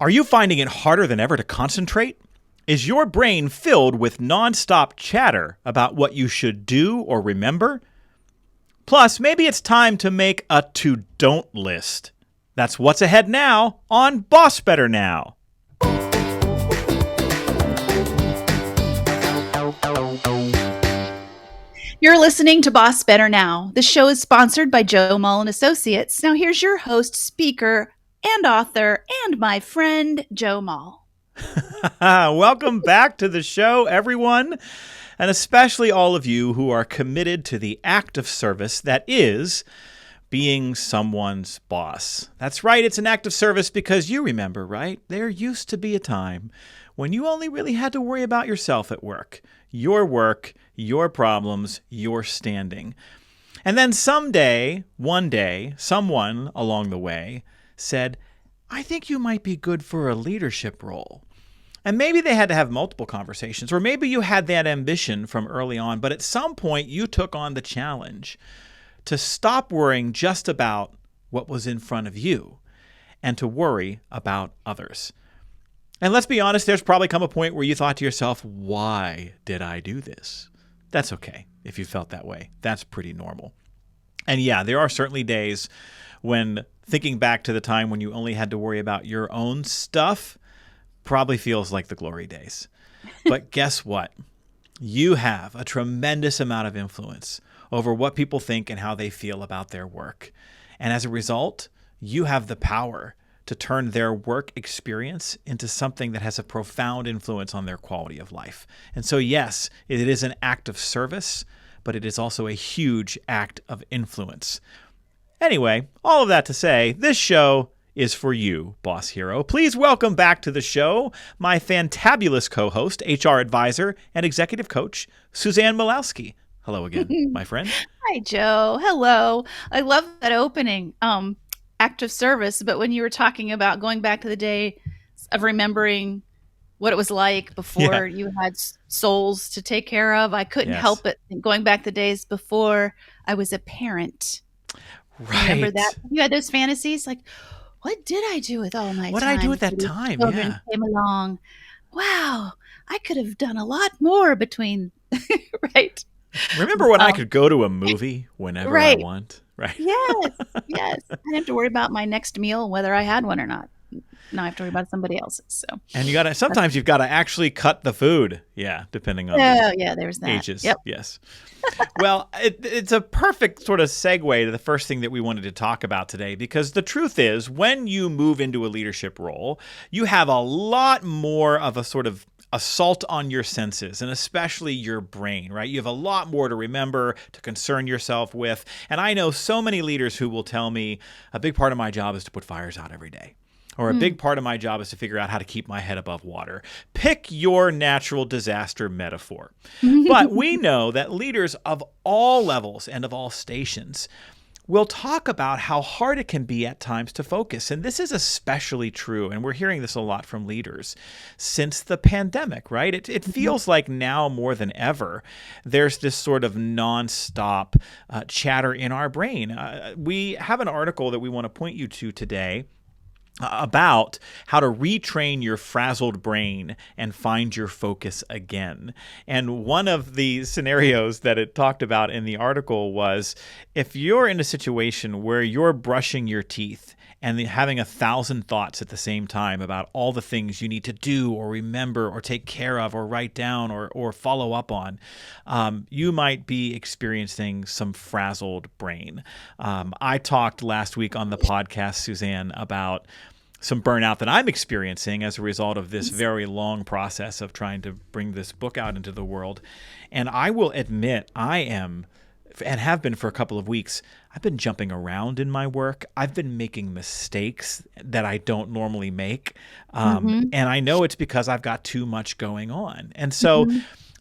Are you finding it harder than ever to concentrate? Is your brain filled with nonstop chatter about what you should do or remember? Plus, maybe it's time to make a to-don't list. That's what's ahead now on BossBetter Now. You're listening to BossBetter Now. The show is sponsored by Joe Mull and Associates. Now here's your host, speaker, and author, and my friend, Joe Mull. Welcome back to the show, everyone, and especially all of you who are committed to the act of service that is being someone's boss. That's right, it's an act of service because you remember, right? There used to be a time when you only really had to worry about yourself at work, your problems, your standing. And then one day, someone along the way said, I think you might be good for a leadership role. And maybe they had to have multiple conversations, or maybe you had that ambition from early on, but at some point you took on the challenge to stop worrying just about what was in front of you and to worry about others. And let's be honest, there's probably come a point where you thought to yourself, why did I do this? That's okay if you felt that way. That's pretty normal. And yeah, there are certainly days when thinking back to the time when you only had to worry about your own stuff probably feels like the glory days. But guess what? You have a tremendous amount of influence over what people think and how they feel about their work. And as a result, you have the power to turn their work experience into something that has a profound influence on their quality of life. And so, yes, it is an act of service, but it is also a huge act of influence. Anyway, all of that to say, this show is for you, Boss Hero. Please welcome back to the show my fantabulous co-host, HR advisor, and executive coach, Suzanne Malowski. Hello again, my friend. Hi, Joe. Hello. I love that opening. Act of service, but when you were talking about going back to the day of remembering what it was like before you had souls to take care of, I couldn't help it. Going back the days before I was a parent. Right. Remember that? You had those fantasies like, what did I do with all my time? What did I do at that time? Children came along. Wow, I could have done a lot more between, right? Remember when I could go to a movie whenever I want? Right. Yes. I didn't have to worry about my next meal, whether I had one or not. Now I have to worry about somebody else's. So. And sometimes you've got to actually cut the food. Yeah, depending on there's that. Ages. Yep. Yes. Well, it's a perfect sort of segue to the first thing that we wanted to talk about today, because the truth is, when you move into a leadership role, you have a lot more of a sort of assault on your senses, and especially your brain, right? You have a lot more to remember, to concern yourself with. And I know so many leaders who will tell me a big part of my job is to put fires out every day. Or a big part of my job is to figure out how to keep my head above water. Pick your natural disaster metaphor. But we know that leaders of all levels and of all stations will talk about how hard it can be at times to focus. And this is especially true, and we're hearing this a lot from leaders since the pandemic, right? It feels like now more than ever, there's this sort of nonstop chatter in our brain. We have an article that we want to point you to today about how to retrain your frazzled brain and find your focus again. And one of the scenarios that it talked about in the article was, if you're in a situation where you're brushing your teeth and having 1,000 thoughts at the same time about all the things you need to do or remember or take care of or write down or follow up on, you might be experiencing some frazzled brain. I talked last week on the podcast, Suzanne, about some burnout that I'm experiencing as a result of this very long process of trying to bring this book out into the world. And I will admit, I am, and have been for a couple of weeks, I've been jumping around in my work. I've been making mistakes that I don't normally make. And I know it's because I've got too much going on. And so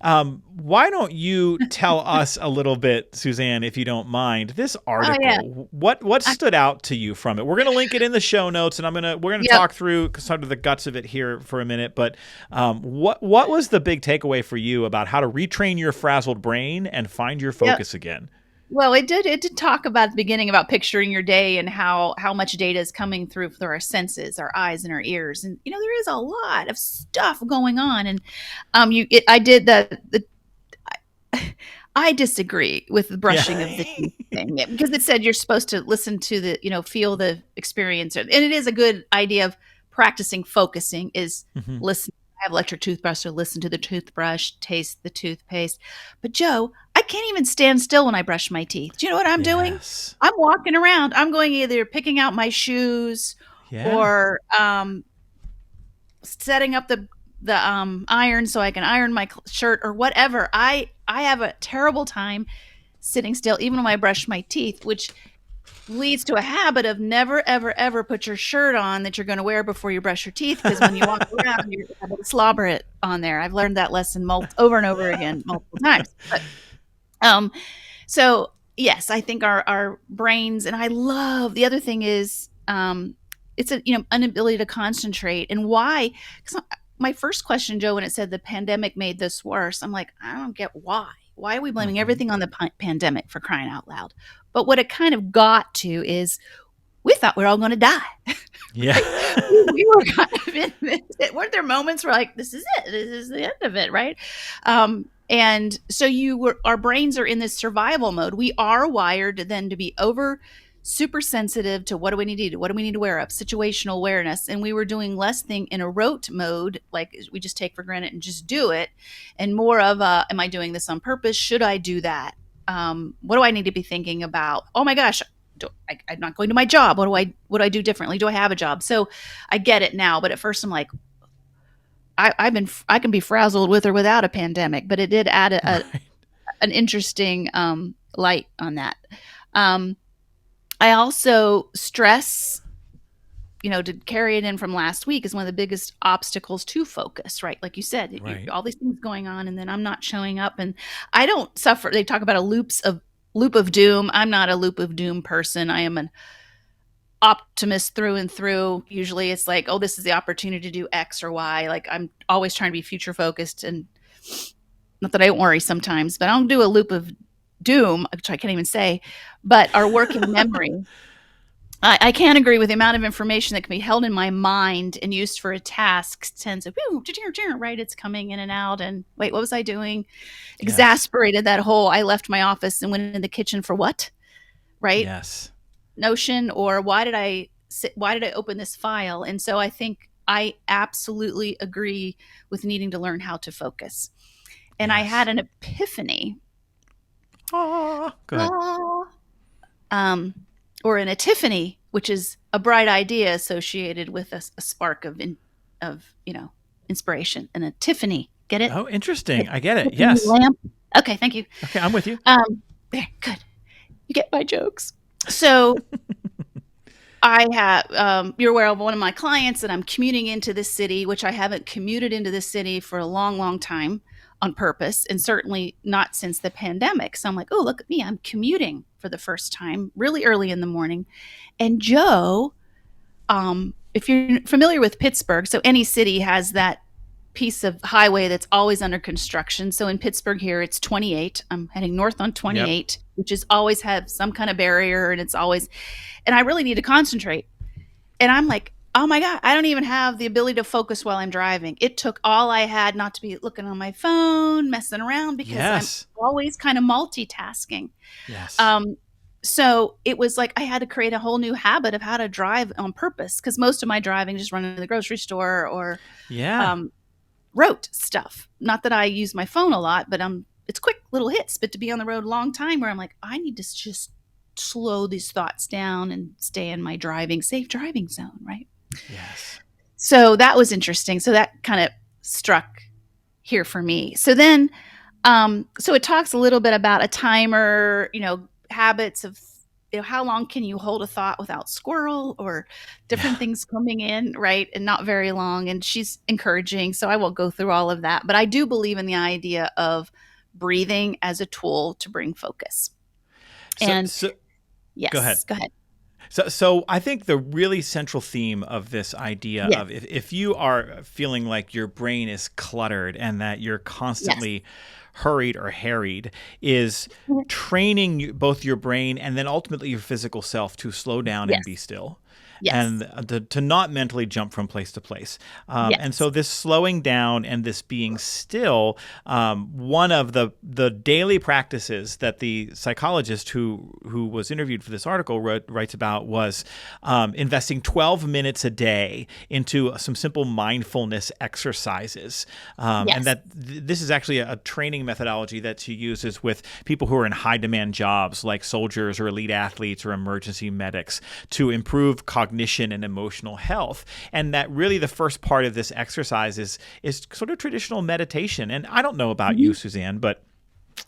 why don't you tell us a little bit, Suzanne, if you don't mind, this article, what stood out to you from it? We're going to link it in the show notes, and we're going to talk through sort of the guts of it here for a minute. But what was the big takeaway for you about how to retrain your frazzled brain and find your focus again? Well, it did talk about at the beginning about picturing your day and how much data is coming through our senses, our eyes and our ears. And there is a lot of stuff going on. And I did the I disagree with the Yeah. brushing of the teeth thing, because it said you're supposed to listen to feel the experience. And it is a good idea of practicing focusing is Mhm. listen. I have electric toothbrush, so listen to the toothbrush, taste the toothpaste. But Joe, I can't even stand still when I brush my teeth. Do you know what I'm doing? Yes. I'm walking around. I'm going either picking out my shoes Yeah. or setting up the iron so I can iron my shirt or whatever. I have a terrible time sitting still, even when I brush my teeth, which leads to a habit of never, ever, ever put your shirt on that you're going to wear before you brush your teeth. Because when you walk around, you're able to slobber it on there. I've learned that lesson over and over again, multiple times. But, so yes, I think our brains, and I love the other thing is, it's a inability to concentrate. And why? Because my first question, Joe, when it said the pandemic made this worse, I'm like, I don't get why. Why are we blaming everything on the pandemic, for crying out loud? But what it kind of got to is we thought we were all going to die. Yeah. We were kind of in it. Weren't there moments where like, this is it. This is the end of it, right? And so our brains are in this survival mode. We are wired then to be super sensitive to what do we need to do? What do we need to wear up? Situational awareness. And we were doing less thing in a rote mode, like we just take for granted and just do it. And more of am I doing this on purpose? Should I do that? What do I need to be thinking about? Oh my gosh, I'm not going to my job. What do I do differently? Do I have a job? So I get it now. But at first I'm like, I can be frazzled with or without a pandemic, but it did add an interesting light on that. I also stress, to carry it in from last week, is one of the biggest obstacles to focus, right? Like you said, Right. all these things going on, and then I'm not showing up, and I don't suffer. They talk about a loop of doom. I'm not a loop of doom person. I am an optimist through and through. Usually it's like, oh, this is the opportunity to do X or Y. Like I'm always trying to be future focused, and not that I don't worry sometimes, but I don't do a loop of doom, which I can't even say, but our working memory. I can't agree with the amount of information that can be held in my mind and used for a task tends to, right? It's coming in and out. And wait, what was I doing? Exasperated that whole, I left my office and went in the kitchen for what? Right? Yes. Notion, or why did I open this file? And so I think I absolutely agree with needing to learn how to focus. And I had an epiphany. Go ahead. Or an epiphany, which is a bright idea associated with a spark of inspiration. An epiphany, get it? Oh, interesting. I get it. Yes. Lamp. Okay, thank you. Okay, I'm with you. There, good. You get my jokes. So I have, you're aware of one of my clients that I'm commuting into this city, which I haven't commuted into this city for a long, long time on purpose, and certainly not since the pandemic. So I'm like, oh, look at me. I'm commuting for the first time really early in the morning. And Joe, if you're familiar with Pittsburgh, so any city has that piece of highway that's always under construction. So in Pittsburgh here, it's 28. I'm heading north on 28, which is always have some kind of barrier, and I really need to concentrate. And I'm like, oh my God, I don't even have the ability to focus while I'm driving. It took all I had not to be looking on my phone, messing around, because I'm always kind of multitasking. Yes. So it was like I had to create a whole new habit of how to drive on purpose, because most of my driving just running to the grocery store or rote stuff. Not that I use my phone a lot, but it's quick little hits. But to be on the road a long time, where I'm like, I need to just slow these thoughts down and stay in my safe driving zone, right? Yes. So that was interesting. So that kind of struck here for me. So then, so it talks a little bit about a timer, habits of, how long can you hold a thought without squirrel or different things coming in, right? And not very long. And she's encouraging. So I won't go through all of that, but I do believe in the idea of breathing as a tool to bring focus. Yes, go ahead. Go ahead. So I think the really central theme of this idea of if you are feeling like your brain is cluttered and that you're constantly hurried or harried, is training both your brain and then ultimately your physical self to slow down and be Yes. still. Yes. And to not mentally jump from place to place. And Yes. so this slowing down and this being still, one of the daily practices that the psychologist who was interviewed for this article writes about was investing 12 minutes a day into some simple mindfulness exercises. And Yes. that this is actually a training methodology that she uses with people who are in high demand jobs like soldiers or elite athletes or emergency medics to improve cognition and emotional health. And that really the first part of this exercise is sort of traditional meditation. And I don't know about you, Suzanne, but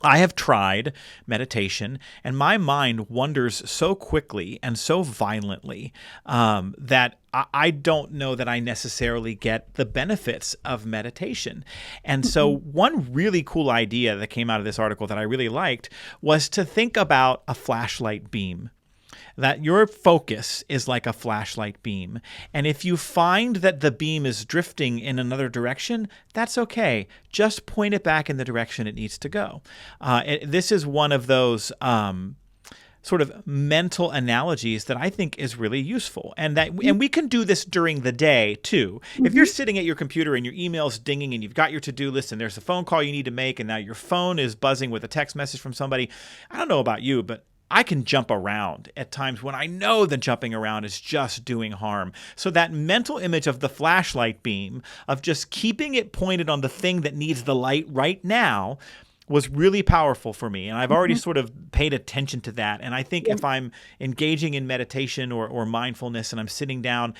I have tried meditation, and my mind wanders so quickly and so violently that I don't know that I necessarily get the benefits of meditation. And so, one really cool idea that came out of this article that I really liked was to think about a flashlight beam. That your focus is like a flashlight beam. And if you find that the beam is drifting in another direction, that's okay. Just point it back in the direction it needs to go. This is one of those sort of mental analogies that I think is really useful. And we can do this during the day too. If you're sitting at your computer and your email's dinging and you've got your to-do list and there's a phone call you need to make and now your phone is buzzing with a text message from somebody, I don't know about you, but I can jump around at times when I know that jumping around is just doing harm. So that mental image of the flashlight beam, of just keeping it pointed on the thing that needs the light right now, was really powerful for me. And I've already sort of paid attention to that. And I think if I'm engaging in meditation or mindfulness and I'm sitting down,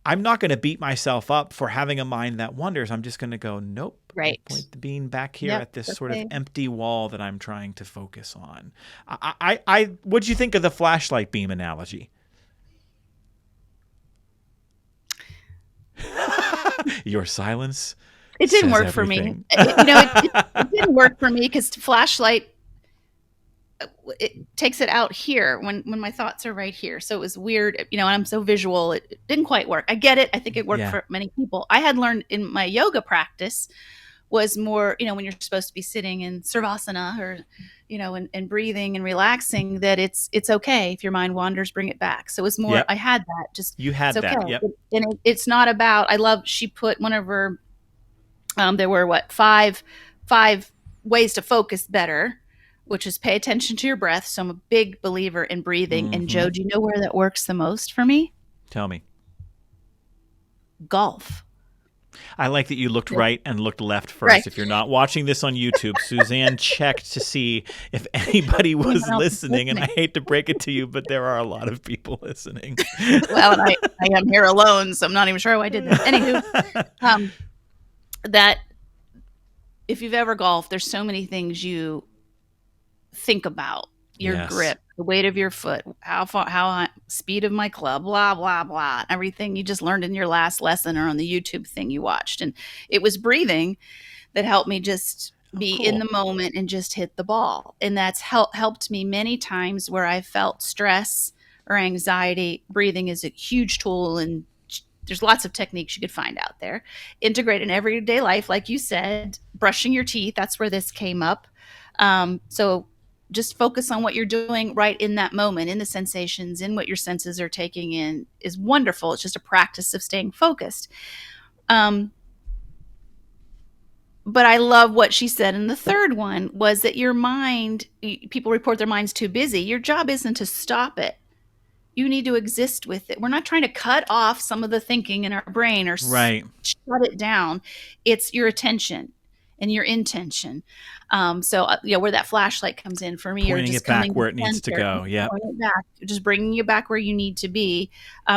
I'm not going to beat myself up for having a mind that wanders. I'm just going to go, nope. Right. Point the beam back here Yep, at this that's sort of okay. empty wall that I'm trying to focus on. What'd you think of the flashlight beam analogy? Your silence. It didn't says work for me. everything. It didn't work for me because flashlight, it takes it out here when my thoughts are right here. So it was weird, and I'm so visual. It didn't quite work. I get it. I think it worked Yeah. for many people. I had learned in my yoga practice was more, when you're supposed to be sitting in savasana or, and breathing and relaxing, that it's okay. If your mind wanders, bring it back. So it was more, Yep. I had that. Just, You had it's okay. that. Yep. It's not about, she put one of her, there were five ways to focus better, which is pay attention to your breath. So I'm a big believer in breathing. And Joe, do you know where that works the most for me? Tell me. Golf. I like that you looked right and looked left first. Right. If you're not watching this on YouTube, Suzanne checked to see if anybody was listening. And I hate to break it to you, but there are a lot of people listening. Well, and I am here alone, so I'm not even sure why I did that. Anywho, that if you've ever golfed, there's so many things you think about. Your grip, the weight of your foot, how high, speed of my club, blah, blah, blah. Everything you just learned in your last lesson or on the YouTube thing you watched. And it was breathing that helped me just be in the moment and just hit the ball. And that's helped me many times where I felt stress or anxiety. Breathing is a huge tool, and there's lots of techniques you could find out there. Integrate in everyday life, like you said, brushing your teeth. That's where this came up. So just focus on what you're doing right in that moment, in the sensations, in what your senses are taking in is wonderful. It's just a practice of staying focused. But I love what she said in the third one was that your mind, people report their mind's too busy. Your job isn't to stop it. You need to exist with it. We're not trying to cut off some of the thinking in our brain or Right. shut it down. It's your attention and your intention. So where that flashlight comes in for me, Pointing or just it back coming where it needs to go. Yeah. Pointing it back, just bringing you back where you need to be.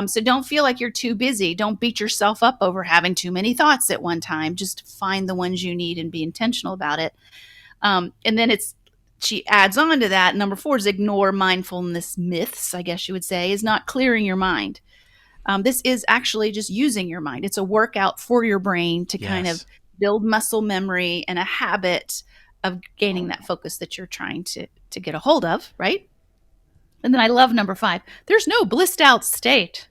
So don't feel like you're too busy. Don't beat yourself up over having too many thoughts at one time. Just find the ones you need and be intentional about it. And then she adds on to that. Number 4 is ignore mindfulness myths, I guess you would say, is not clearing your mind. This is actually just using your mind. It's a workout for your brain to kind of build muscle memory and a habit of gaining that focus that you're trying to get a hold of, right? And then I love number 5. There's no blissed out state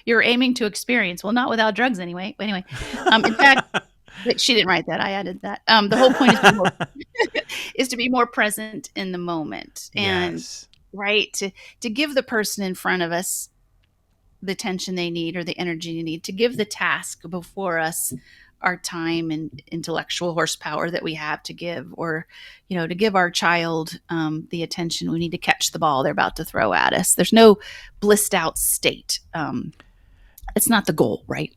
you're aiming to experience. Well, not without drugs anyway. In fact, But she didn't write that. I added that. The whole point is is to be more present in the moment, and Yes. right to give the person in front of us the attention they need or the energy they need, to give the task before us our time and intellectual horsepower that we have to give, or to give our child the attention we need to catch the ball they're about to throw at us. There's no blissed out state. It's not the goal, right?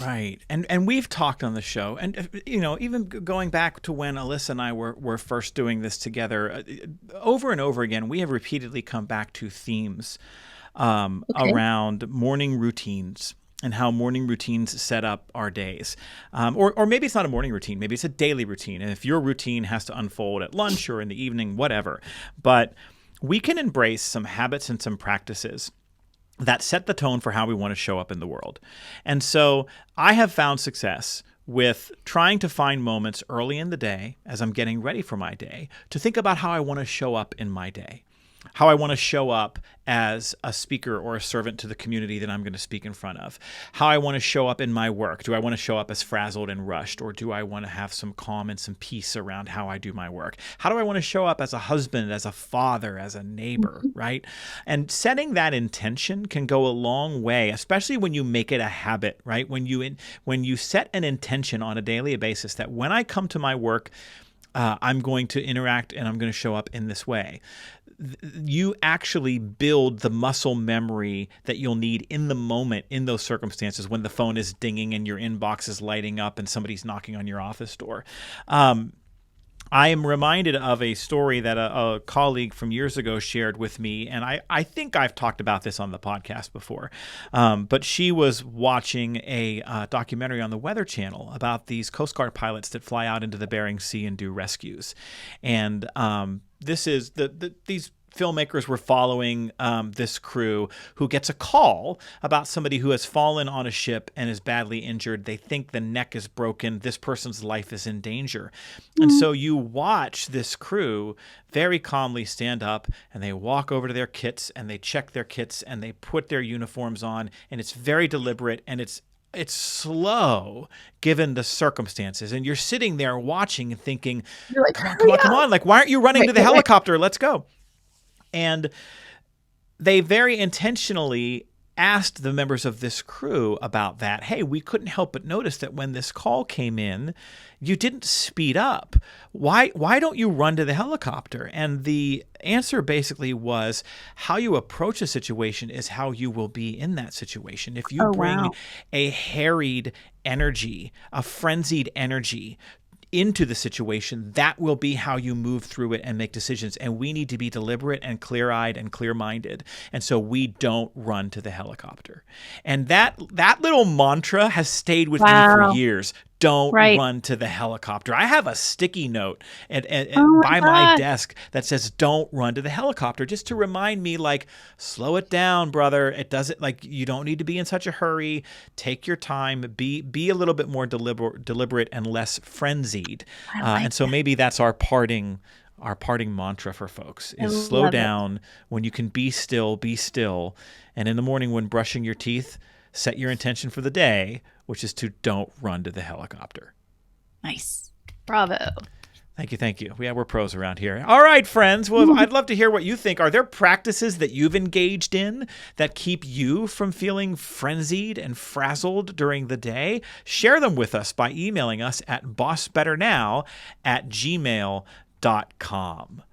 Right. And we've talked on the show, and even going back to when Alyssa and I were first doing this together, over and over again, we have repeatedly come back to themes Okay. around morning routines and how morning routines set up our days. Or maybe it's not a morning routine, maybe it's a daily routine. And if your routine has to unfold at lunch or in the evening, whatever. But we can embrace some habits and some practices that set the tone for how we want to show up in the world. And so I have found success with trying to find moments early in the day as I'm getting ready for my day to think about how I want to show up in my day, how I want to show up as a speaker or a servant to the community that I'm going to speak in front of, how I want to show up in my work. Do I want to show up as frazzled and rushed, or do I want to have some calm and some peace around how I do my work? How do I want to show up as a husband, as a father, as a neighbor, right? And setting that intention can go a long way, especially when you make it a habit, right? When you set an intention on a daily basis that when I come to my work, I'm going to interact and I'm going to show up in this way. You actually build the muscle memory that you'll need in the moment, in those circumstances, when the phone is dinging and your inbox is lighting up and somebody's knocking on your office door. I am reminded of a story that a colleague from years ago shared with me, and I think I've talked about this on the podcast before, but she was watching a documentary on the Weather Channel about these Coast Guard pilots that fly out into the Bering Sea and do rescues. And this is these filmmakers were following this crew who gets a call about somebody who has fallen on a ship and is badly injured. They think the neck is broken. This person's life is in danger. And so you watch this crew very calmly stand up, and they walk over to their kits and they check their kits and they put their uniforms on, and it's very deliberate and it's slow given the circumstances. And you're sitting there watching and thinking, You're like, come on. Like, why aren't you running to the right. helicopter? Let's go. And they very intentionally asked the members of this crew about that. Hey, we couldn't help but notice that when this call came in, you didn't speed up. Why don't you run to the helicopter? And the answer basically was, how you approach a situation is how you will be in that situation. If you bring a harried energy, a frenzied energy into the situation, that will be how you move through it and make decisions. And we need to be deliberate and clear-eyed and clear-minded. And so we don't run to the helicopter. And that little mantra has stayed with me for years. Don't run to the helicopter. I have a sticky note by my desk that says, don't run to the helicopter, just to remind me, like, slow it down, brother. It doesn't, like, you don't need to be in such a hurry. Take your time. Be a little bit more deliberate and less frenzied. And so maybe that's our parting mantra for folks is slow down. When you can be still, be still. And in the morning when brushing your teeth, set your intention for the day, which is to don't run to the helicopter. Nice. Bravo. Thank you. Yeah, we're pros around here. All right, friends. Well, I'd love to hear what you think. Are there practices that you've engaged in that keep you from feeling frenzied and frazzled during the day? Share them with us by emailing us at bossbetternow@gmail.com.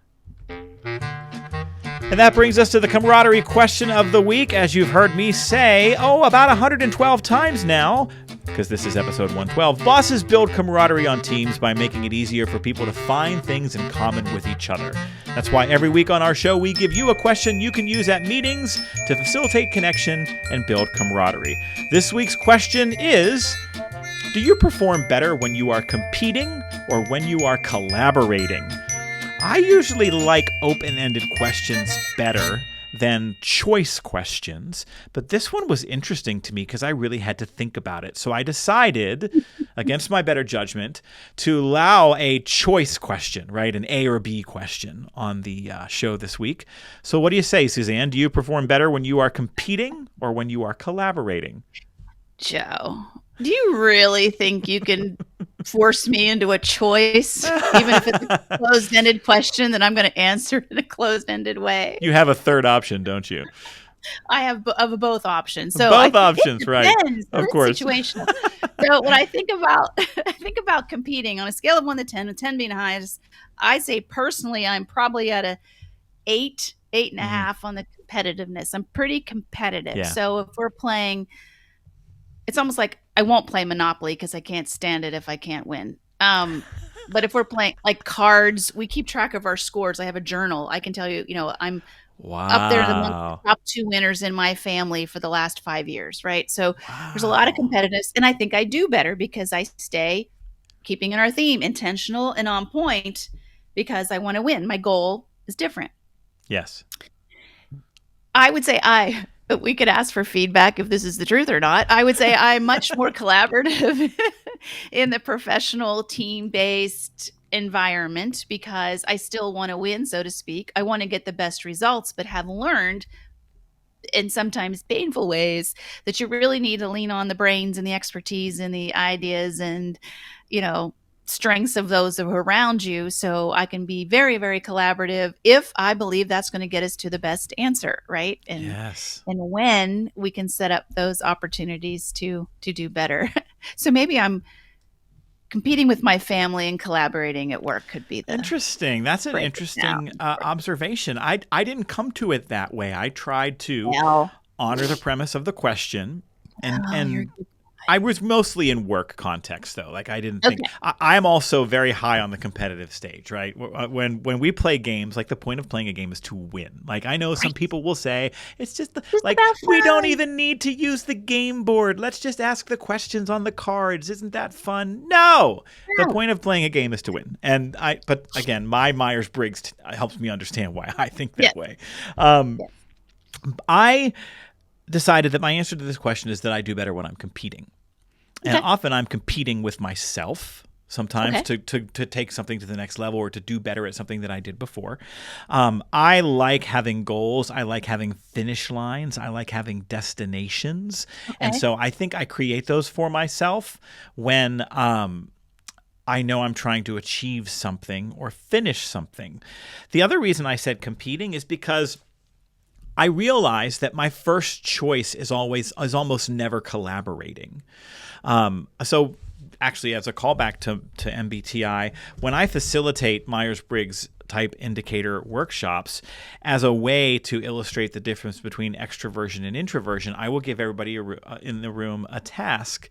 And that brings us to the camaraderie question of the week. As you've heard me say, about 112 times now, because this is episode 112, bosses build camaraderie on teams by making it easier for people to find things in common with each other. That's why every week on our show, we give you a question you can use at meetings to facilitate connection and build camaraderie. This week's question is, do you perform better when you are competing or when you are collaborating? I usually like open-ended questions better than choice questions, but this one was interesting to me because I really had to think about it. So I decided, against my better judgment, to allow a choice question, right? An A or B question on the show this week. So what do you say, Suzanne? Do you perform better when you are competing or when you are collaborating? Joe, Do you really think you can force me into a choice, even if it's a closed-ended question that I'm going to answer in a closed-ended way? You have a third option, don't you? I have of both options. So I Both think it options, right? depends. So Of it's course. situational. So when I think about I think about competing on a scale of 1 to 10, with 10 being highest, I say personally I'm probably at a 8, 8.5 on the competitiveness. I'm pretty competitive. Yeah. So if we're playing, it's almost like I won't play Monopoly because I can't stand it if I can't win. But if we're playing like cards, we keep track of our scores. I have a journal. I can tell you, I'm up there among the Wow. top 2 winners in my family for the last 5 years, right? So there's a lot of Wow. competitiveness, and I think I do better because I stay keeping in our theme, intentional and on point, because I want to win. My goal is different. Yes. I would say we could ask for feedback if this is the truth or not. I would say I'm much more collaborative in the professional team-based environment because I still want to win, so to speak. I want to get the best results, but have learned in sometimes painful ways that you really need to lean on the brains and the expertise and the ideas and, you know, strengths of those who are around you. So I can be very, very collaborative if I believe that's going to get us to the best answer, right? Yes. And when we can set up those opportunities to do better. So maybe I'm competing with my family and collaborating at work could be the Interesting. That's an break it down. interesting observation. I didn't come to it that way. I tried to Well, honor the premise of the question, and oh, you're and I was mostly in work context though. Like I didn't think okay. I'm also very high on the competitive stage, right? When we play games, like the point of playing a game is to win. Like I know some Right. people will say it's just Just like about we don't fun. even need to use the game board. Let's just ask the questions on the cards. Isn't that fun? No. The No. point of playing a game is to win. But again, my Myers-Briggs helps me understand why I think Yes. that way. Um, Yes. I decided that my answer to this question is that I do better when I'm competing. And Okay. often I'm competing with myself sometimes Okay. to take something to the next level or to do better at something that I did before. I like having goals. I like having finish lines. I like having destinations. And Okay. so I think I create those for myself when I know I'm trying to achieve something or finish something. The other reason I said competing is because I realize that my first choice is almost never collaborating. So actually, as a callback to MBTI, when I facilitate Myers-Briggs type indicator workshops as a way to illustrate the difference between extroversion and introversion, I will give everybody in the room a task,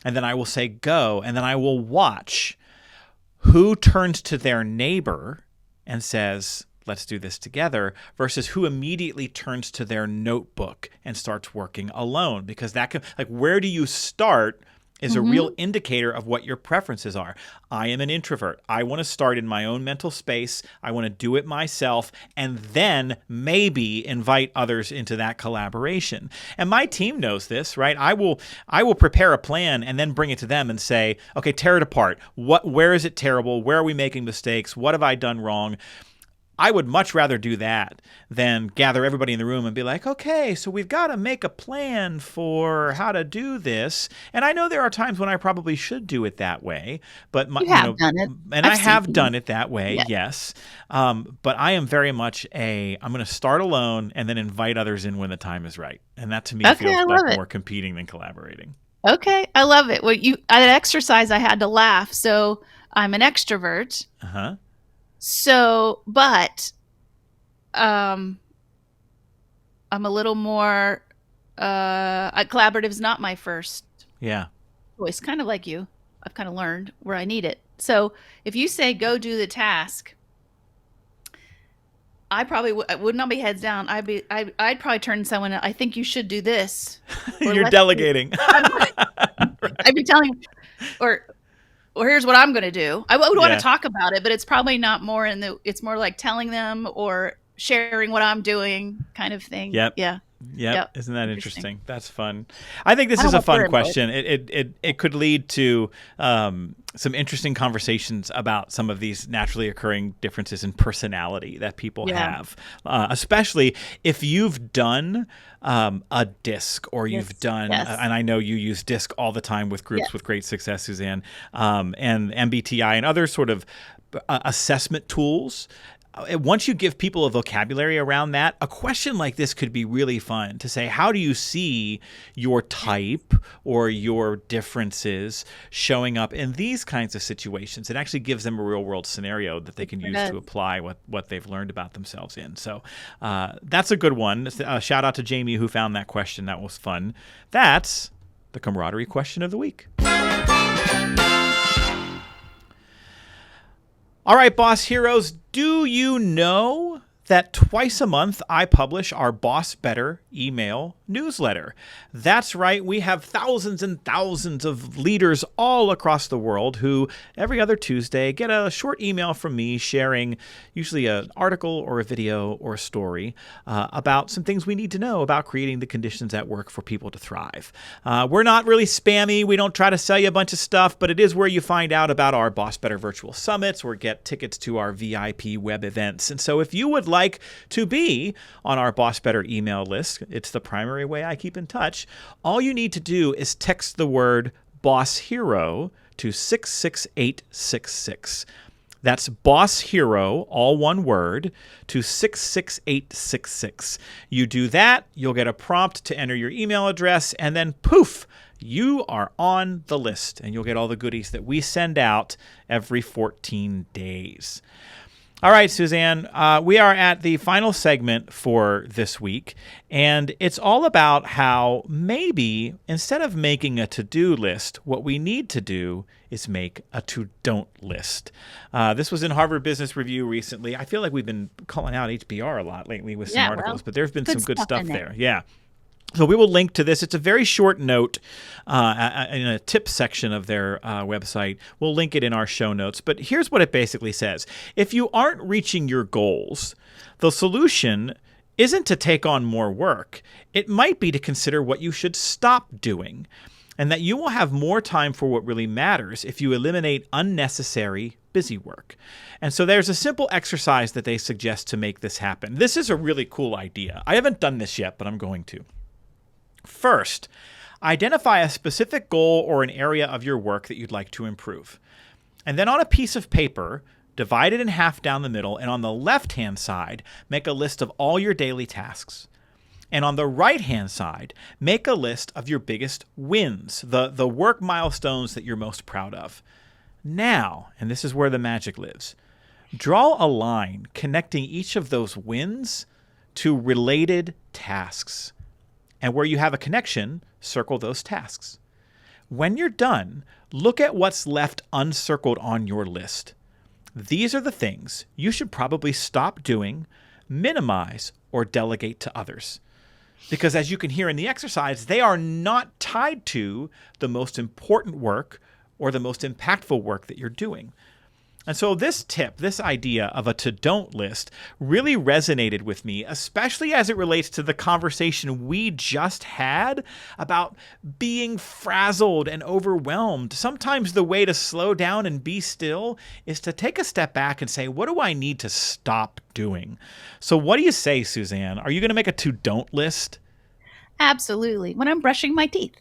and then I will say go, and then I will watch who turns to their neighbor and says, let's do this together, versus who immediately turns to their notebook and starts working alone. Because that can, like, where do you start is a real Mhm. indicator of what your preferences are. I am an introvert. I want to start in my own mental space. I want to do it myself and then maybe invite others into that collaboration. And my team knows this, right? I will prepare a plan and then bring it to them and say, "Okay, tear it apart. Where is it terrible? Where are we making mistakes? What have I done wrong?" I would much rather do that than gather everybody in the room and be like, okay, so we've got to make a plan for how to do this. And I know there are times when I probably should do it that way, but You have done it. and I I've seen have you. done it that way, Yeah. yes. But I am very much I'm going to start alone and then invite others in when the time is right. And that to me Okay, feels I like love it. more competing than collaborating. Okay, I love it. Well, you at exercise, I had to laugh. So I'm an extrovert. Uh huh. So, but um, I'm a little more. Collaborative is not my first Yeah. choice. Kind of like you, I've kind of learned where I need it. So if you say go do the task, I probably would not be heads down. I'd probably turn to someone. I think you should do this, or You're let's. delegating. I'd be telling, or here's what I'm going to do. I would want to Yeah. talk about it, but it's probably not more it's more like telling them or sharing what I'm doing kind of thing. Yep. Yeah. Yep. Yep. Isn't that Interesting. interesting? That's fun. I think this I is don't a want their fun input. question. It could lead to some interesting conversations about some of these naturally occurring differences in personality that people Yeah. have, especially if you've done a disc or you've Yes. done, Yes. and I know you use disc all the time with Yeah. groups with great success, Suzanne, and MBTI and other sort of assessment tools. Once you give people a vocabulary around that, a question like this could be really fun to say, how do you see your type or your differences showing up in these kinds of situations? It actually gives them a real world scenario that they can use to apply what they've learned about themselves in. So that's a good one. Shout out to Jamie who found that question. That was fun. That's the camaraderie question of the week. All right, boss heroes, do you know that twice a month I publish our BossBetter email newsletter? That's right, we have thousands and thousands of leaders all across the world who every other Tuesday get a short email from me sharing usually an article or a video or a story about some things we need to know about creating the conditions at work for people to thrive. We're not really spammy. We don't try to sell you a bunch of stuff, but it is where you find out about our BossBetter virtual summits or get tickets to our VIP web events. And so if you would like to be on our BossBetter email list, it's the primary way I keep in touch. All you need to do is text the word Boss Hero to 66866. That's Boss Hero, all one word, to 66866. You do that, you'll get a prompt to enter your email address, and then poof, you are on the list, and you'll get all the goodies that we send out every 14 days. All right, Suzanne, we are at the final segment for this week, and it's all about how maybe instead of making a to-do list, what we need to do is make a to-don't list. This was in Harvard Business Review recently. I feel like we've been calling out HBR a lot lately with some articles, but there's been some good stuff there. Yeah. So we will link to this. It's a very short note in a tip section of their website. We'll link it in our show notes. But here's what it basically says. If you aren't reaching your goals, the solution isn't to take on more work. It might be to consider what you should stop doing, and that you will have more time for what really matters if you eliminate unnecessary busy work. And so there's a simple exercise that they suggest to make this happen. This is a really cool idea. I haven't done this yet, but I'm going to. First, identify a specific goal or an area of your work that you'd like to improve. And then on a piece of paper, divide it in half down the middle, and on the left-hand side, make a list of all your daily tasks. And on the right-hand side, make a list of your biggest wins, the work milestones that you're most proud of. Now, and this is where the magic lives, draw a line connecting each of those wins to related tasks. And where you have a connection, circle those tasks. When you're done, look at what's left uncircled on your list. These are the things you should probably stop doing, minimize, or delegate to others. Because as you can hear in the exercise, they are not tied to the most important work or the most impactful work that you're doing. And so this tip, this idea of a to-don't list really resonated with me, especially as it relates to the conversation we just had about being frazzled and overwhelmed. Sometimes the way to slow down and be still is to take a step back and say, what do I need to stop doing? So what do you say, Suzanne? Are you going to make a to-don't list? Absolutely. When I'm brushing my teeth.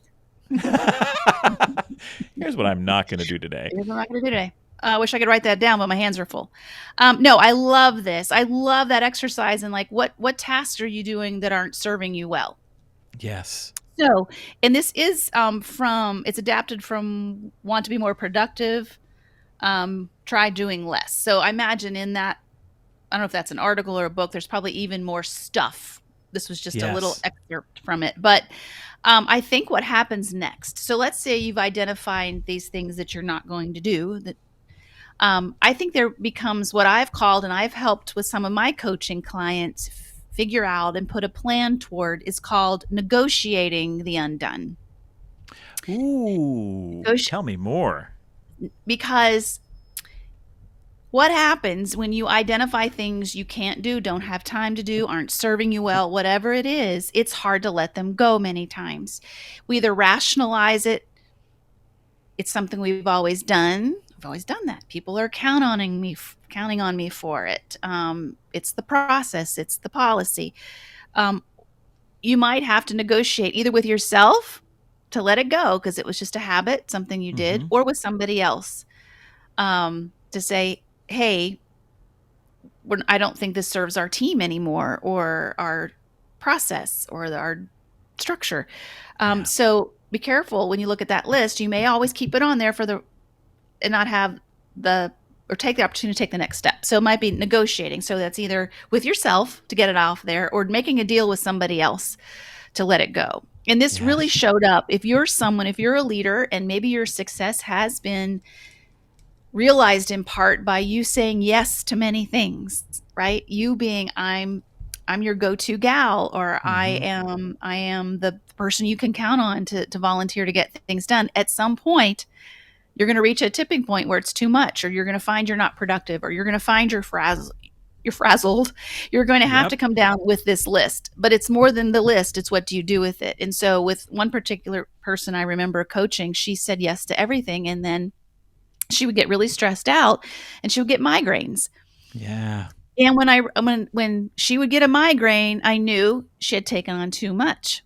Here's what I'm not going to do today. Here's what I'm not going to do today. I wish I could write that down, but my hands are full. No, I love this. I love that exercise. And like, what tasks are you doing that aren't serving you well? Yes. So, and this is it's adapted from Want to Be More Productive, Try Doing Less. So I imagine in that, I don't know if that's an article or a book, there's probably even more stuff. This was just a little excerpt from it. But I think what happens next. So let's say you've identified these things that you're not going to do that. I think there becomes what I've called, and I've helped with some of my coaching clients figure out and put a plan toward, is called negotiating the undone. Ooh, tell me more. Because what happens when you identify things you can't do, don't have time to do, aren't serving you well, whatever it is, it's hard to let them go many times. We either rationalize it, it's something we've always done. I've always done that. People are counting on me for it. It's the process, it's the policy. You might have to negotiate either with yourself to let it go because it was just a habit, something you did, or with somebody else to say, hey, I don't think this serves our team anymore or our process or our structure. So be careful when you look at that list. You may always keep it on there and not have or take the opportunity to take the next step. So it might be negotiating. So that's either with yourself to get it off there or making a deal with somebody else to let it go. And this really showed up. If you're a leader and maybe your success has been realized in part by you saying yes to many things, right? You being, I'm your go-to gal, or I am the person you can count on to volunteer to get things done. At some point, you're going to reach a tipping point where it's too much, or you're going to find you're not productive, or you're going to find you're frazzled. You're going to have to come down with this list, but it's more than the list. It's what do you do with it? And so with one particular person I remember coaching, she said yes to everything. And then she would get really stressed out and she would get migraines. Yeah. And when she would get a migraine, I knew she had taken on too much.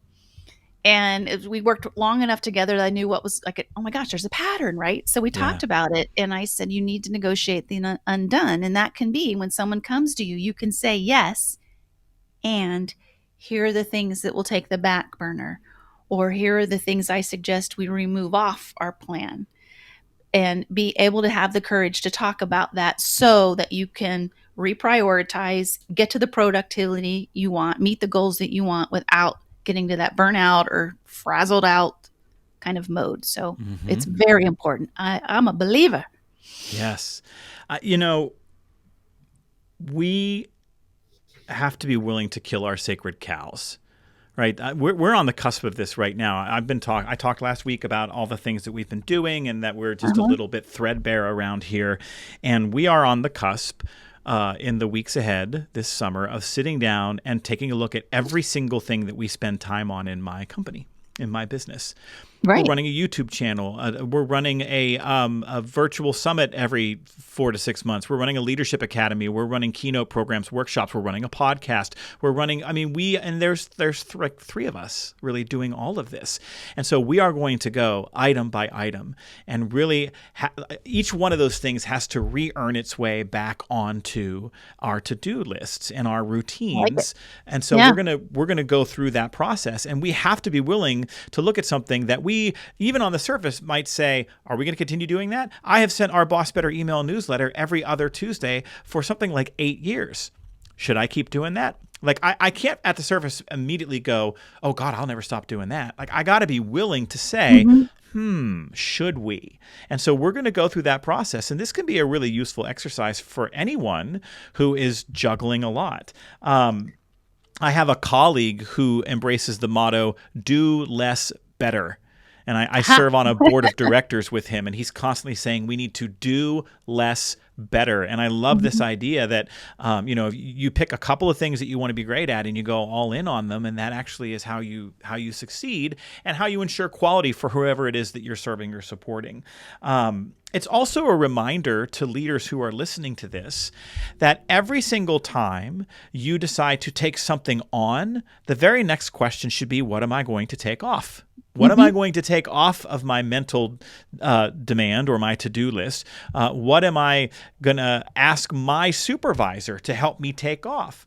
And we worked long enough together that I knew what was like, oh my gosh, there's a pattern, right? So we talked about it. And I said, you need to negotiate the undone. And that can be when someone comes to you, you can say yes. And here are the things that will take the back burner. Or here are the things I suggest we remove off our plan. And be able to have the courage to talk about that so that you can reprioritize, get to the productivity you want, meet the goals that you want without getting to that burnout or frazzled out kind of mode. So it's very important. I'm a believer. Yes. We have to be willing to kill our sacred cows. Right, we're on the cusp of this right now. I talked last week about all the things that we've been doing, and that we're just a little bit threadbare around here, and we are on the cusp in the weeks ahead this summer of sitting down and taking a look at every single thing that we spend time on in my company, in my business. Right. We're running a YouTube channel. We're running a virtual summit every 4 to 6 months. We're running a leadership academy. We're running keynote programs, workshops. We're running a podcast. We're running. I mean, there's like 3 of us really doing all of this, and so we are going to go item by item, and really each one of those things has to re-earn its way back onto our to-do lists and our routines. And so we're gonna go through that process, and we have to be willing to look at something that we, even on the surface, might say, are we going to continue doing that? I have sent our BossBetter email newsletter every other Tuesday for something like 8 years. Should I keep doing that? Like, I can't at the surface immediately go, oh God, I'll never stop doing that. Like, I got to be willing to say, should we? And so we're going to go through that process. And this can be a really useful exercise for anyone who is juggling a lot. I have a colleague who embraces the motto, do less better. And I serve on a board of directors with him, and he's constantly saying we need to do less better. And I love this idea that, you pick a couple of things that you want to be great at and you go all in on them. And that actually is how you succeed and how you ensure quality for whoever it is that you're serving or supporting. It's also a reminder to leaders who are listening to this that every single time you decide to take something on, the very next question should be, what am I going to take off? What am I going to take off of my mental demand or my to-do list? What am I going to ask my supervisor to help me take off?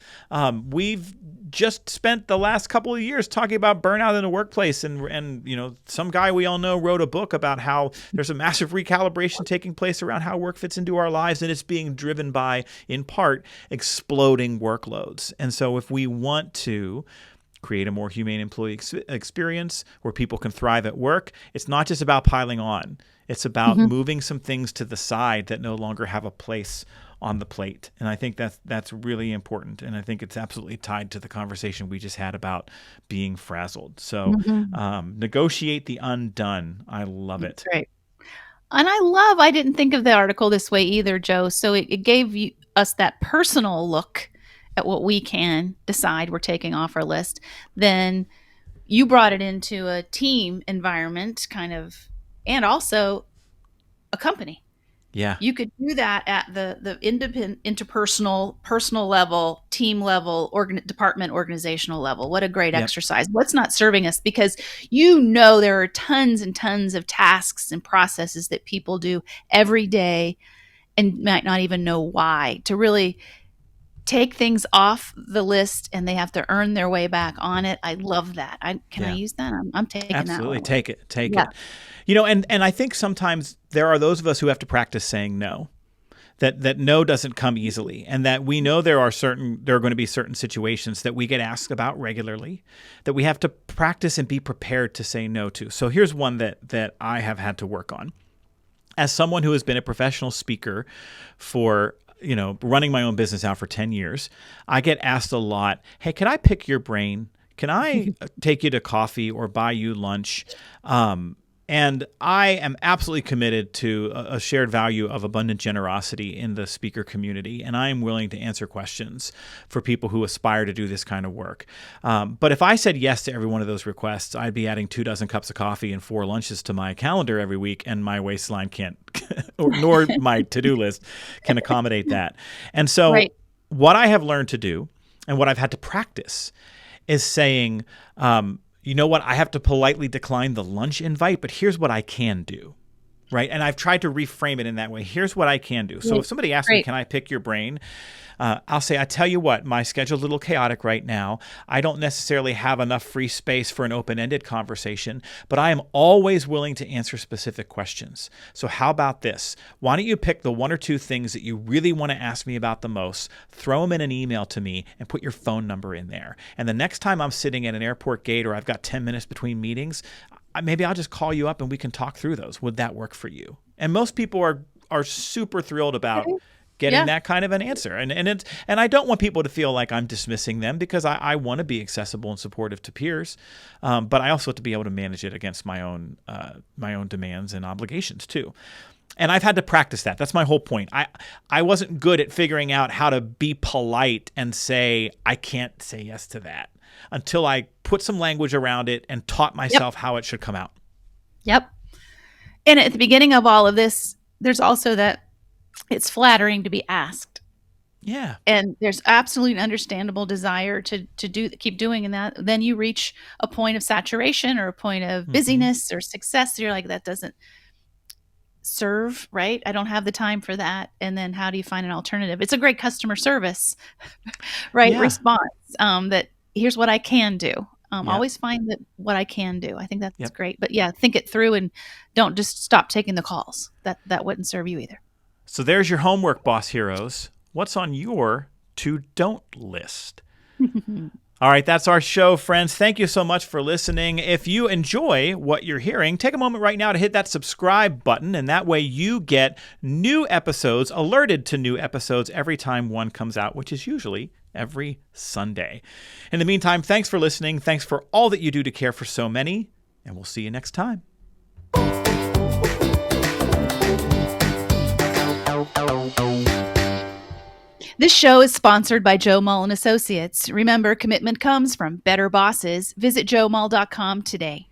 We've just spent the last couple of years talking about burnout in the workplace, and some guy we all know wrote a book about how there's a massive recalibration taking place around how work fits into our lives, and it's being driven by, in part, exploding workloads. And so if we want to create a more humane employee experience where people can thrive at work, it's not just about piling on. It's about moving some things to the side that no longer have a place on the plate. And I think that's really important. And I think it's absolutely tied to the conversation we just had about being frazzled. So negotiate the undone. I love it. Right. And I didn't think of the article this way either, Joe. So it gave us that personal look at what we can decide we're taking off our list. Then you brought it into a team environment kind of, and also a company. Yeah. You could do that at the independent, interpersonal, personal level, team level, department, organizational level. What a great Yep. exercise. What's not serving us? Because you know there are tons and tons of tasks and processes that people do every day and might not even know why. To really take things off the list and they have to earn their way back on it. I love that. Can I use that? I'm taking Absolutely. that one. Take it. And I think sometimes there are those of us who have to practice saying no. That no doesn't come easily, and that we know there are going to be certain situations that we get asked about regularly that we have to practice and be prepared to say no to. So here's one that I have had to work on. As someone who has been a professional speaker for running my own business out for 10 years, I get asked a lot, hey, can I pick your brain? Can I take you to coffee or buy you lunch? And I am absolutely committed to a shared value of abundant generosity in the speaker community, and I am willing to answer questions for people who aspire to do this kind of work. But if I said yes to every one of those requests, I'd be adding 24 cups of coffee and 4 lunches to my calendar every week, and my waistline can't, nor my to-do list can accommodate that. And so what I have learned to do and what I've had to practice is saying, you know what? I have to politely decline the lunch invite, but here's what I can do, right? And I've tried to reframe it in that way. Here's what I can do. So if somebody asks me, can I pick your brain? I'll say, I tell you what, my schedule's a little chaotic right now. I don't necessarily have enough free space for an open-ended conversation, but I am always willing to answer specific questions. So how about this? Why don't you pick the 1 or 2 things that you really want to ask me about the most, throw them in an email to me, and put your phone number in there. And the next time I'm sitting at an airport gate or I've got 10 minutes between meetings, maybe I'll just call you up and we can talk through those. Would that work for you? And most people are super thrilled about getting that kind of an answer. And I don't want people to feel like I'm dismissing them, because I want to be accessible and supportive to peers. But I also have to be able to manage it against my own demands and obligations too. And I've had to practice that. That's my whole point. I wasn't good at figuring out how to be polite and say, I can't say yes to that, until I put some language around it and taught myself how it should come out. Yep. And at the beginning of all of this, there's also that it's flattering to be asked. Yeah. And there's absolutely an understandable desire to keep doing that. Then you reach a point of saturation or a point of busyness or success. You're like, that doesn't serve, right? I don't have the time for that. And then how do you find an alternative? It's a great customer service, right? Yeah. Response, that here's what I can do. Always find what I can do. I think that's great. But think it through and don't just stop taking the calls. That wouldn't serve you either. So there's your homework, boss heroes. What's on your to-don't list? All right, that's our show, friends. Thank you so much for listening. If you enjoy what you're hearing, take a moment right now to hit that subscribe button, and that way you get new episodes, alerted to new episodes every time one comes out, which is usually every Sunday. In the meantime, thanks for listening. Thanks for all that you do to care for so many, and we'll see you next time. This show is sponsored by Joe Mull and Associates. Remember, commitment comes from better bosses. Visit joemull.com today.